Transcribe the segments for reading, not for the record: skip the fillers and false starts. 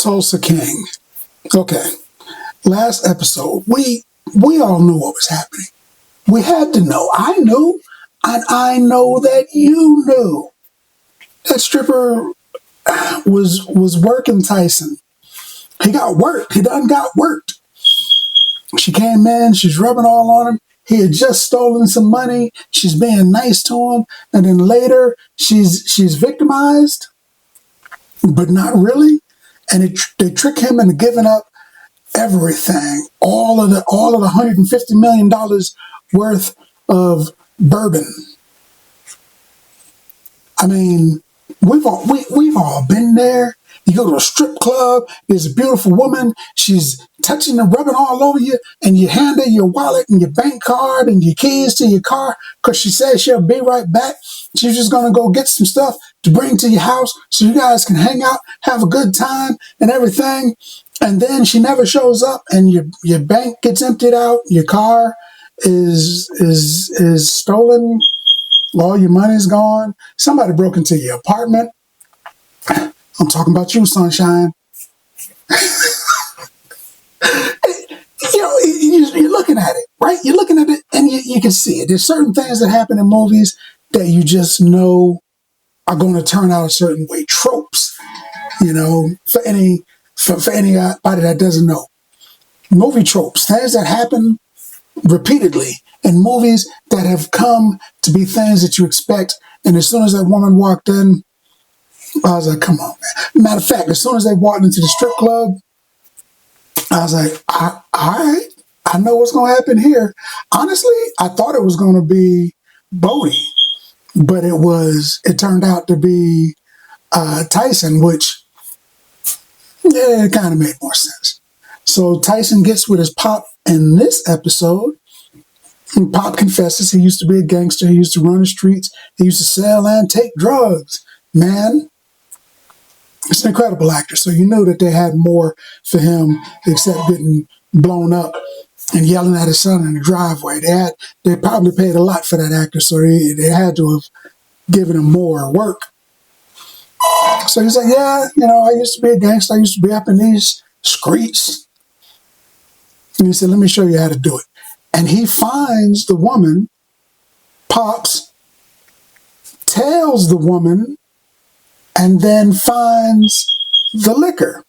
Tulsa King. Okay. Last episode, we all knew what was happening. We had to know. I knew, and I know that you knew. That stripper was working Tyson. He got worked. He done got worked. She came in. She's rubbing all on him. He had just stolen some money. She's being nice to him, and then later she's victimized, but not really. And they trick him into giving up everything, all of the $150 million worth of bourbon. I mean, we've all been there. You go to a strip club, there's a beautiful woman, she's touching and rubbing all over you, and you hand her your wallet and your bank card and your keys to your car because she says she'll be right back. She's just going to go get some stuff to bring to your house so you guys can hang out, have a good time and everything. And then she never shows up, and your bank gets emptied out, your car is stolen, all your money's gone, somebody broke into your apartment. I'm talking about you, sunshine. You're looking at it, right? You're looking at it, and you can see it. There's certain things that happen in movies that you just know are going to turn out a certain way. Tropes, for anybody that doesn't know. Movie tropes, things that happen repeatedly in movies that have come to be things that you expect. And as soon as that woman walked in, I was like, come on, man. Matter of fact, as soon as they walked into the strip club, I was like, all right, I know what's going to happen here. Honestly, I thought it was going to be Bodie, but it turned out to be Tyson, which, yeah, it kind of made more sense. So Tyson gets with his pop in this episode. And Pop confesses he used to be a gangster. He used to run the streets. He used to sell and take drugs. Man, it's an incredible actor. So you knew that they had more for him except getting blown up and yelling at his son in the driveway. They probably paid a lot for that actor, so they had to have given him more work. So he's like, yeah, I used to be a gangster. I used to be up in these streets. And he said, let me show you how to do it. And he finds the woman, Pops, tells the woman, and then finds the liquor.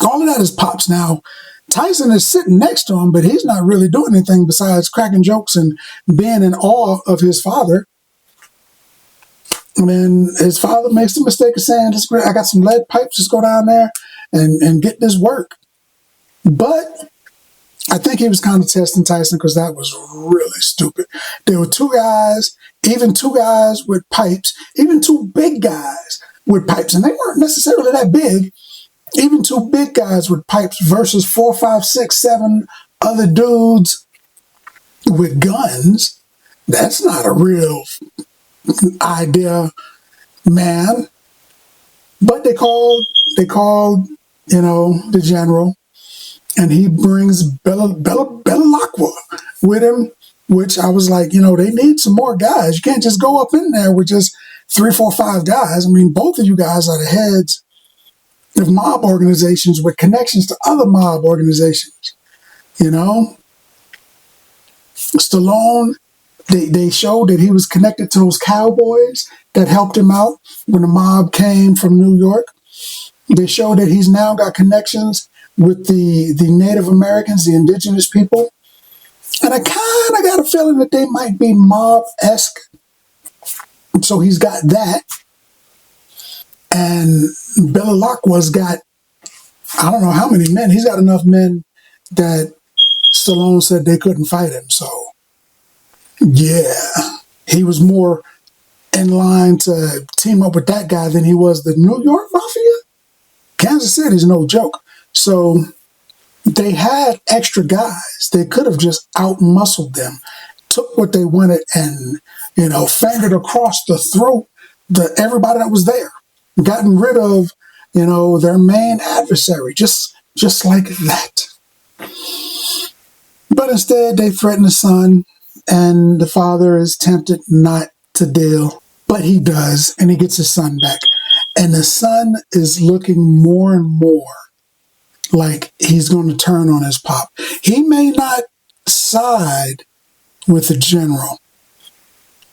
All of that is Pops. Now, Tyson is sitting next to him, but he's not really doing anything besides cracking jokes and being in awe of his father. And then his father makes the mistake of saying, I got some lead pipes, just go down there and get this work. But I think he was kind of testing Tyson because that was really stupid. There were two guys with pipes, even two big guys with pipes, and they weren't necessarily that big. Even two big guys with pipes versus 4, 5, 6, 7 other dudes with guns. That's not a real idea, man. But they called, the general, and he brings Belalacqua with him, which I was like, they need some more guys. You can't just go up in there with just 3, 4, 5 guys. I mean, both of you guys are the heads of mob organizations with connections to other mob organizations. Stallone, they showed that he was connected to those cowboys that helped him out when the mob came from New York. They showed that he's now got connections with the Native Americans, the indigenous people. And I kind of got a feeling that they might be mob-esque. So he's got that. And Belalacqua's got, I don't know how many men. He's got enough men that Stallone said they couldn't fight him. So, yeah, he was more in line to team up with that guy than he was the New York Mafia. Kansas City's no joke. So they had extra guys. They could have just out-muscled them, took what they wanted and, fingered across the throat everybody that was there, gotten rid of, their main adversary, just like that. But instead, they threaten the son, and the father is tempted not to deal, but he does, and he gets his son back. And the son is looking more and more like he's going to turn on his pop. He may not side with the general,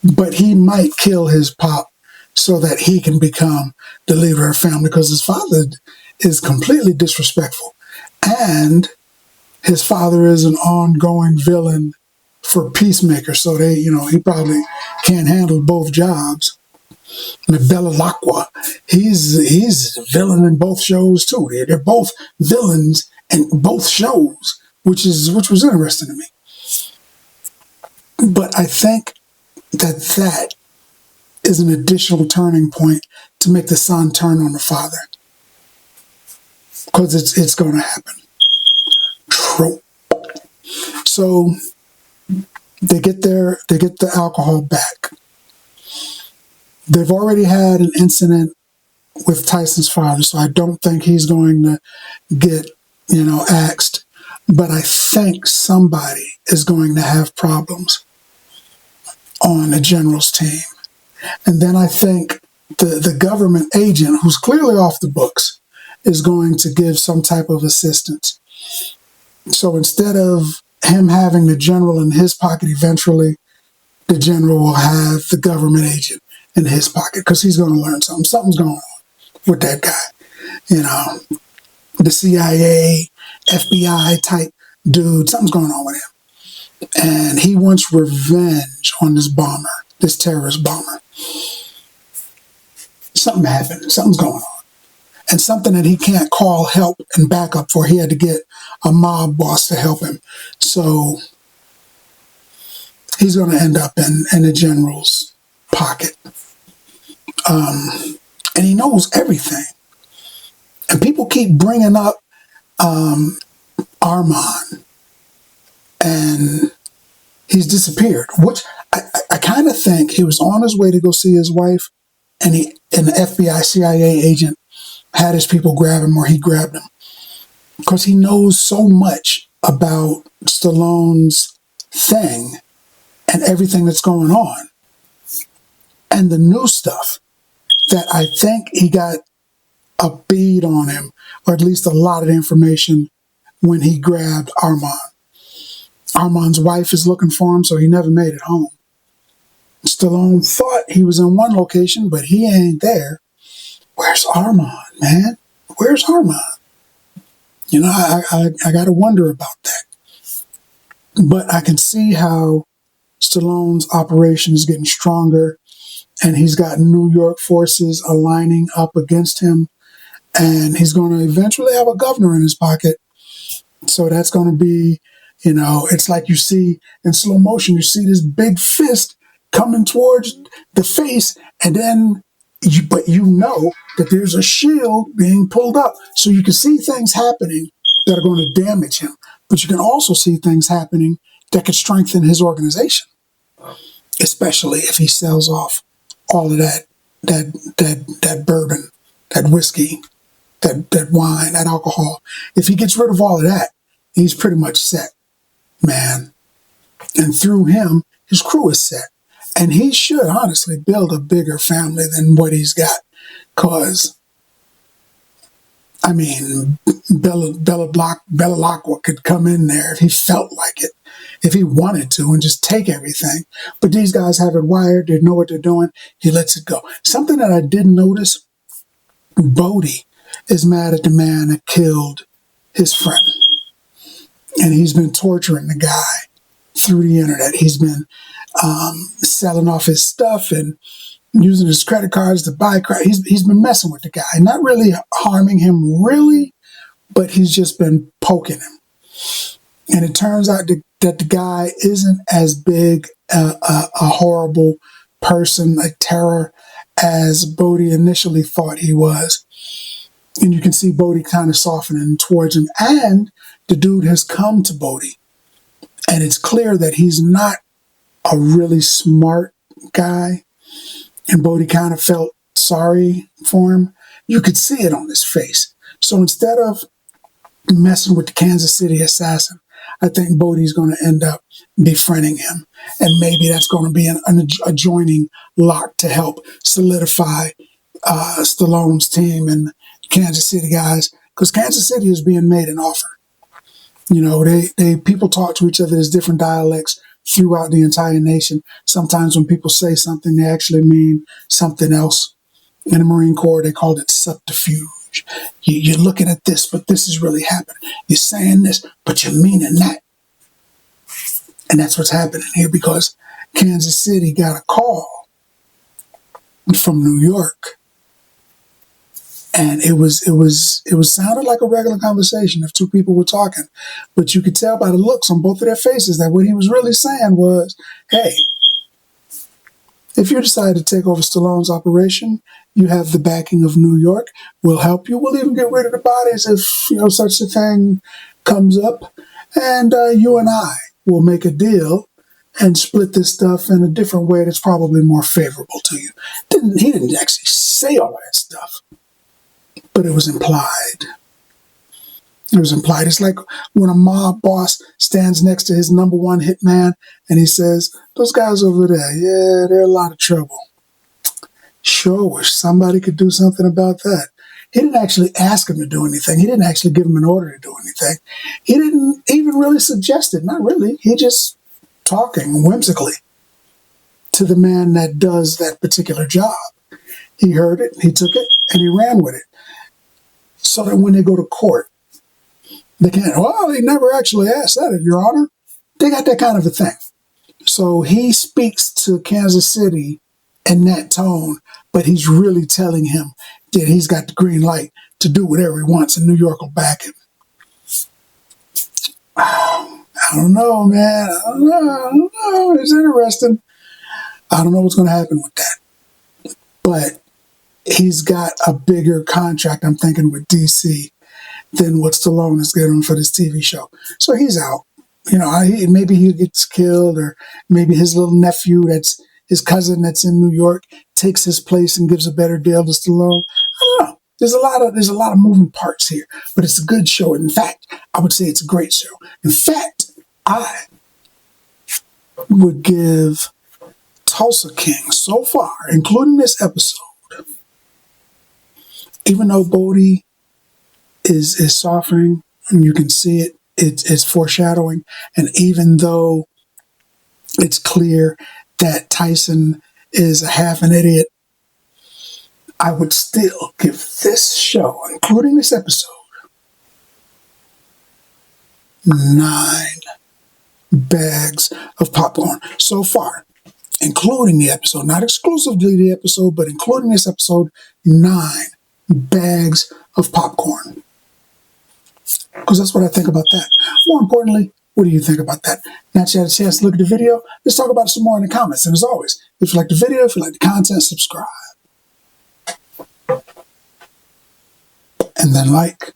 but he might kill his pop so that he can become the leader of the family, because his father is completely disrespectful. And his father is an ongoing villain for Peacemaker, so he probably can't handle both jobs. Belalacqua, he's a villain in both shows too. They're both villains in both shows, which was interesting to me. But I think that is an additional turning point to make the son turn on the father, because it's going to happen. Trope. So they get the alcohol back. They've already had an incident with Tyson's father, so I don't think he's going to get axed. But I think somebody is going to have problems on the general's team. And then I think the government agent, who's clearly off the books, is going to give some type of assistance. So instead of him having the general in his pocket, eventually the general will have the government agent in his pocket, because he's going to learn something. Something's going on with that guy. The CIA, FBI type dude, something's going on with him. And he wants revenge on this terrorist bomber. Something happened. Something's going on. And something that he can't call help and backup for. He had to get a mob boss to help him. So he's going to end up in the general's pocket. And he knows everything. And people keep bringing up Armand. And he's disappeared, which I kind of think he was on his way to go see his wife, and the FBI CIA agent had his people grab him, or he grabbed him, because he knows so much about Stallone's thing and everything that's going on, and the new stuff, that I think he got a bead on him, or at least a lot of the information, when he grabbed Armand. Armand's wife is looking for him, so he never made it home. Stallone thought he was in one location, but he ain't there. Where's Armand, man? Where's Armand? I got to wonder about that. But I can see how Stallone's operation is getting stronger, and he's got New York forces aligning up against him, and he's going to eventually have a governor in his pocket. So that's going to be, it's like you see in slow motion, you see this big fist coming towards the face, and then you know that there's a shield being pulled up. So you can see things happening that are going to damage him, but you can also see things happening that could strengthen his organization, especially if he sells off all of that bourbon, that whiskey, that wine, that alcohol. If he gets rid of all of that, he's pretty much set, man. And through him, his crew is set. And he should honestly build a bigger family than what he's got. Because, Belalacqua could come in there if he felt like it, if he wanted to, and just take everything. But these guys have it wired. They know what they're doing. He lets it go. Something that I didn't notice, Bodie is mad at the man that killed his friend. And he's been torturing the guy through the internet. He's been selling off his stuff and using his credit cards to buy crap. He's been messing with the guy, not really harming him, really, but he's just been poking him. And it turns out that the guy isn't as big a horrible person, a terror, as Bodie initially thought he was. And you can see Bodie kind of softening towards him. And the dude has come to Bodie. And it's clear that he's not a really smart guy. And Bodie kind of felt sorry for him. You could see it on his face. So instead of messing with the Kansas City assassin, I think Bodie's going to end up befriending him. And maybe that's going to be an adjoining lock to help solidify Stallone's team and Kansas City guys, because Kansas City is being made an offer. You know, they people talk to each other as different dialects throughout the entire nation. Sometimes when people say something, they actually mean something else. In the Marine Corps, they called it subterfuge. You're looking at this, but this is really happening. You're saying this, but you're meaning that. And that's what's happening here, because Kansas City got a call from New York. And it was sounded like a regular conversation if two people were talking. But you could tell by the looks on both of their faces that what he was really saying was, hey, if you decide to take over Stallone's operation, you have the backing of New York. We'll help you. We'll even get rid of the bodies if such a thing comes up. And you and I will make a deal and split this stuff in a different way that's probably more favorable to you. He didn't actually say all that stuff, but it was implied. It was implied. It's like when a mob boss stands next to his number one hitman and he says, those guys over there, yeah, they're a lot of trouble. Sure wish somebody could do something about that. He didn't actually ask him to do anything. He didn't actually give him an order to do anything. He didn't even really suggest it. Not really. He just talking whimsically to the man that does that particular job. He heard it, he took it, and he ran with it. So that when they go to court, they can't, well, they never actually asked that, Your Honor. They got that kind of a thing. So he speaks to Kansas City in that tone, but he's really telling him that he's got the green light to do whatever he wants, and New York will back him. I don't know, man. I don't know. It's interesting. I don't know what's going to happen with that. But he's got a bigger contract, I'm thinking, with DC than what Stallone is getting for this TV show. So he's out. You know, maybe he gets killed, or maybe his little nephew, that's his cousin that's in New York, takes his place and gives a better deal to Stallone. I don't know. There's a lot of moving parts here, but it's a good show. In fact, I would say it's a great show. In fact, I would give Tulsa King so far, including this episode, even though Bodie is softening, and you can see it, it's foreshadowing, and even though it's clear that Tyson is a half an idiot, I would still give this show, including this episode, 9 bags of popcorn so far, including the episode, not exclusively the episode, but including this episode, 9 bags of popcorn. Because that's what I think about that. More importantly, what do you think about that? Now that you had a chance to look at the video, let's talk about it some more in the comments. And as always, if you like the video, if you like the content, subscribe. And then like.